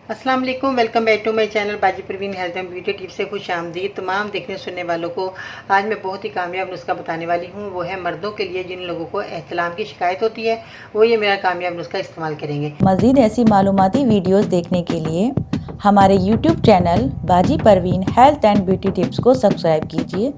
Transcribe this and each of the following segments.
अस्सलाम वालेकुम, welcome back to my channel Baji Parveen health and beauty tips से खुश आमदीद तमाम देखने सुनने वालों को। आज मैं बहुत ही कामयाब नुस्खा बताने वाली हूँ। वो है मर्दों के लिए जिन लोगों को एहतलाम की शिकायत होती है, वो ये मेरा कामयाब नुस्खा इस्तेमाल करेंगे। मज़ीद ऐसी मालूमाती वीडियोस देखने के लिए हमारे YouTube channel Baji Parveen health and beauty tips को सब्सक्राइब कीजिए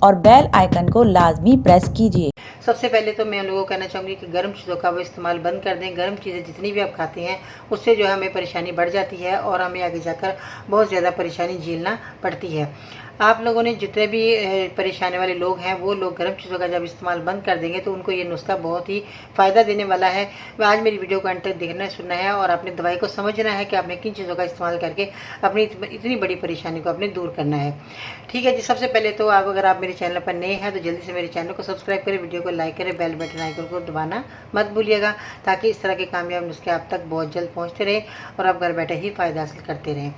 और बेल आइकन को लाजमी प्रेस कीजिए। सबसे पहले तो मैं उन लोगों को कहना चाहूँगी कि गर्म चीज़ों का वो इस्तेमाल बंद कर दें। गर्म चीज़ें जितनी भी आप खाते हैं उससे जो है हमें परेशानी बढ़ जाती है और हमें आगे जाकर बहुत ज़्यादा परेशानी झेलना पड़ती है। आप लोगों ने जितने भी परेशानी वाले लोग हैं वो लोग गर्म चीज़ों का जब इस्तेमाल बंद कर देंगे तो उनको ये नुस्खा बहुत ही फ़ायदा देने वाला है। आज मेरी वीडियो को अंत तक देखना सुनना है और आपने दवाई को समझना है कि आपने किन चीज़ों का इस्तेमाल करके अपनी इतनी बड़ी परेशानी को अपने दूर करना है। ठीक है जी, सबसे पहले तो अगर आप मेरे चैनल पर नए हैं तो जल्दी से मेरे चैनल को सब्सक्राइब करें, वीडियो को लाइक करें, बेल बटन आइकन को दबाना मत भूलिएगा ताकि इस तरह के कामयाब नुस्खे आप तक बहुत जल्द पहुंचते रहें और आप घर बैठे ही फ़ायदा हासिल करते रहें।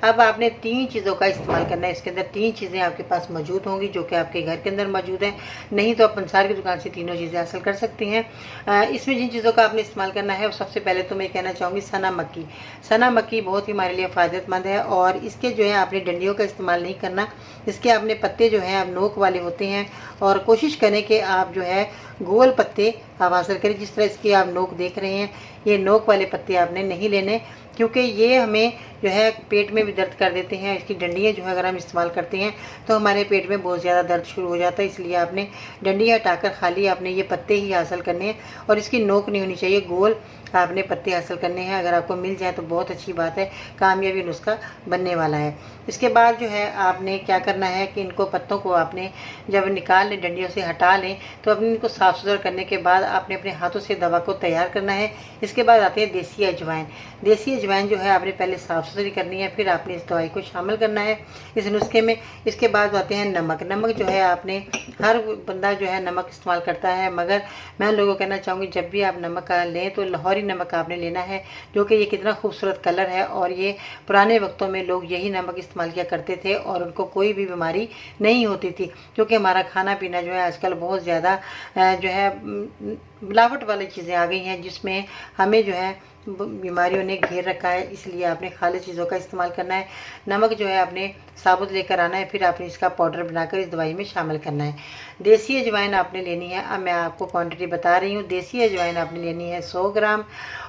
अब आपने 3 चीज़ों का इस्तेमाल करना है। इसके अंदर 3 चीज़ें आपके पास मौजूद होंगी जो कि आपके घर के अंदर मौजूद हैं, नहीं तो आप पंसार की दुकान से तीनों चीज़ें हासिल कर सकती हैं। इसमें जिन चीज़ों का आपने इस्तेमाल करना है, सबसे पहले तो मैं कहना चाहूँगी सना मक्की। सना मक्की बहुत ही हमारे लिए फ़ायदेमंद है और इसके जो है आपने डंडियों का इस्तेमाल नहीं करना। इसके आपने पत्ते जो हैं आप नोक वाले होते हैं और कोशिश करें कि आप जो है गोल पत्ते आप हासिल करें। जिस तरह इसकी आप नोक देख रहे हैं, ये नोक वाले पत्ते आपने नहीं लेने क्योंकि ये हमें जो है पेट में भी दर्द कर देते हैं। इसकी डंडियाँ जो है अगर हम इस्तेमाल करते हैं तो हमारे पेट में बहुत ज़्यादा दर्द शुरू हो जाता है, इसलिए आपने डंडियाँ हटाकर खाली आपने ये पत्ते ही हासिल करने हैं और इसकी नोक नहीं होनी चाहिए। गोल आपने पत्ते हासिल करने हैं। अगर आपको मिल जाए तो बहुत अच्छी बात है, कामयाबी नुस्खा बनने वाला है। इसके बाद जो है आपने क्या करना है कि इनको पत्तों को आपने जब निकाल लें, डंडियों से हटा लें, तो अपने इनको साफ़ सुथरा करने के बाद आपने अपने हाथों से दवा को तैयार करना है। इसके बाद आती है देसी अजवाइन। देसी अजवाइन जो है आपने पहले साफ़ सुथरी करनी है, फिर आपने इस दवाई को शामिल करना है इस नुस्खे में। इसके बाद आते हैं नमक। नमक जो है आपने हर बंदा जो है नमक इस्तेमाल करता है, मगर मैं लोगों को कहना चाहूँगी जब भी आप नमक लें तो लाहौरी नमक आपने लेना है, जो कि ये कितना खूबसूरत कलर है और ये पुराने वक्तों में लोग यही नमक इस्तेमाल किया करते थे और उनको कोई भी बीमारी नहीं होती थी। क्योंकि हमारा खाना पीना जो है आजकल बहुत ज़्यादा जो है मिलावट वाली चीज़ें आ गई हैं जिसमें हमें जो है बीमारियों ने घेर रखा है। इसलिए आपने खालिस चीज़ों का इस्तेमाल करना है। नमक जो है आपने साबुत लेकर आना है, फिर आपने इसका पाउडर बनाकर इस दवाई में शामिल करना है। देसी अजवाइन आपने लेनी है, अब मैं आपको क्वांटिटी बता रही हूँ। देसी अजवाइन आपने लेनी है 100 ग्राम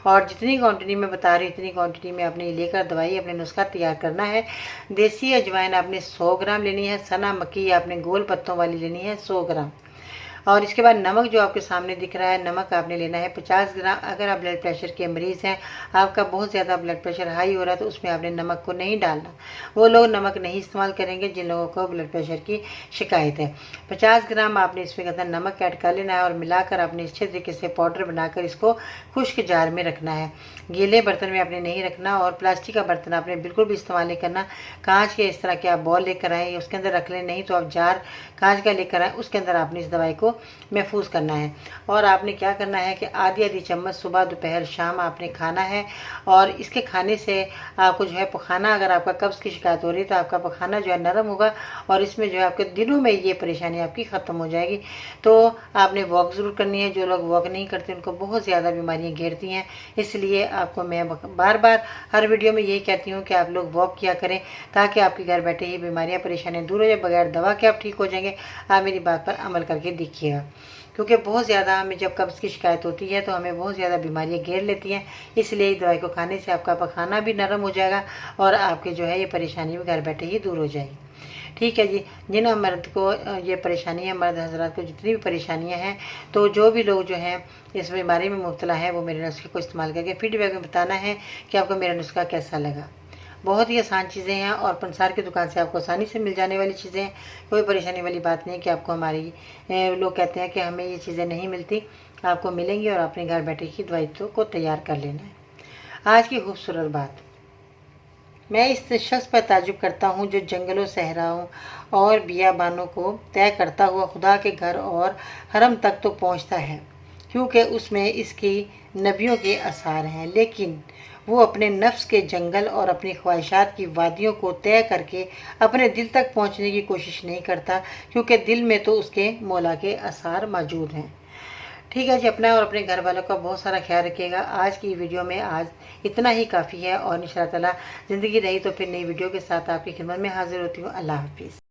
और जितनी क्वांटिटी में बता रही हूँ इतनी क्वांटिटी में आपने लेकर दवाई अपने नुस्खा तैयार करना है। देसी अजवाइन आपने 100 ग्राम लेनी है। सना मक्की आपने गोल पत्तों वाली लेनी है 100 ग्राम। और इसके बाद नमक जो आपके सामने दिख रहा है, नमक आपने लेना है 50 ग्राम। अगर आप ब्लड प्रेशर के मरीज़ हैं, आपका बहुत ज़्यादा ब्लड प्रेशर हाई हो रहा है, तो उसमें आपने नमक को नहीं डालना। वो लोग नमक नहीं इस्तेमाल करेंगे जिन लोगों को ब्लड प्रेशर की शिकायत है। 50 ग्राम आपने इसमें कहता नमक ऐड कर लेना है और मिलाकर आपने अच्छे तरीके से पाउडर बनाकर इसको खुश्क जार में रखना है। गीले बर्तन में आपने नहीं रखना और प्लास्टिक का बर्तन आपने बिल्कुल भी इस्तेमाल नहीं करना। कांच के इस तरह के आप बॉल लेकर आएँ, उसके अंदर रख लें, नहीं तो आप जार कांच का लेकर आएँ, उसके अंदर आपने इस दवाई को महफूज करना है। और आपने क्या करना है कि आधी आधी चम्मच सुबह दोपहर शाम आपने खाना है और इसके खाने से आपको जो है पखाना, अगर आपका कब्ज़ की शिकायत हो रही है तो आपका पखाना जो है नरम होगा और इसमें जो है आपके दिनों में ये परेशानी आपकी ख़त्म हो जाएगी। तो आपने वॉक ज़रूर करनी है। जो लोग वॉक नहीं करते उनको बहुत ज़्यादा बीमारियाँ घेरती हैं, इसलिए आपको मैं बार बार हर वीडियो में यही कहती हूँ कि आप लोग वॉक किया करें ताकि आपके घर बैठे ही बीमारियाँ परेशानियाँ दूर हो जाए। बगैर दवा के आप ठीक हो जाएंगे। आप मेरी बात पर अमल करके देखिएगा, क्योंकि बहुत ज़्यादा हमें जब कब्ज़ की शिकायत होती है तो हमें बहुत ज़्यादा बीमारियाँ घेर लेती हैं। इसलिए इस दवाई को खाने से आपका पखाना भी नरम हो जाएगा और आपके जो है ये परेशानी भी घर बैठे ही दूर हो जाएगी। ठीक है जी, जिन मर्द को ये परेशानी है, मर्द हजरात को जितनी भी परेशानियां हैं, तो जो भी लोग जो हैं इस बीमारी में मुब्तला है वो मेरे नुस्खे को इस्तेमाल करके फीडबैक में बताना है कि आपको मेरा नुस्खा कैसा लगा। बहुत ही आसान चीज़ें हैं और पंसार की दुकान से आपको आसानी से मिल जाने वाली चीज़ें हैं। कोई परेशानी वाली बात नहीं है कि आपको हमारी लोग कहते हैं कि हमें ये चीज़ें नहीं मिलती, आपको मिलेंगी और अपने घर बैठे ही दवाई को तैयार कर लेना है। आज की खूबसूरत बात, मैं इस शख्स पर ताजुब करता हूँ जो जंगलों, सहराओं और बियाबानों को तय करता हुआ खुदा के घर और हरम तक तो पहुँचता है, क्योंकि उसमें इसकी नबियों के आसार हैं। लेकिन वो अपने नफ्स के जंगल और अपनी ख्वाहिशात की वादियों को तय करके अपने दिल तक पहुँचने की कोशिश नहीं करता, क्योंकि दिल में तो उसके मौला के आसार मौजूद हैं। ठीक है जी, अपना और अपने घर वालों का बहुत सारा ख्याल रखिएगा। आज की वीडियो में आज इतना ही काफ़ी है। और इंशाअल्लाह ताला ज़िंदगी रही तो फिर नई वीडियो के साथ आपकी खिदमत में हाजिर होती हूँ। अल्लाह हाफिज़।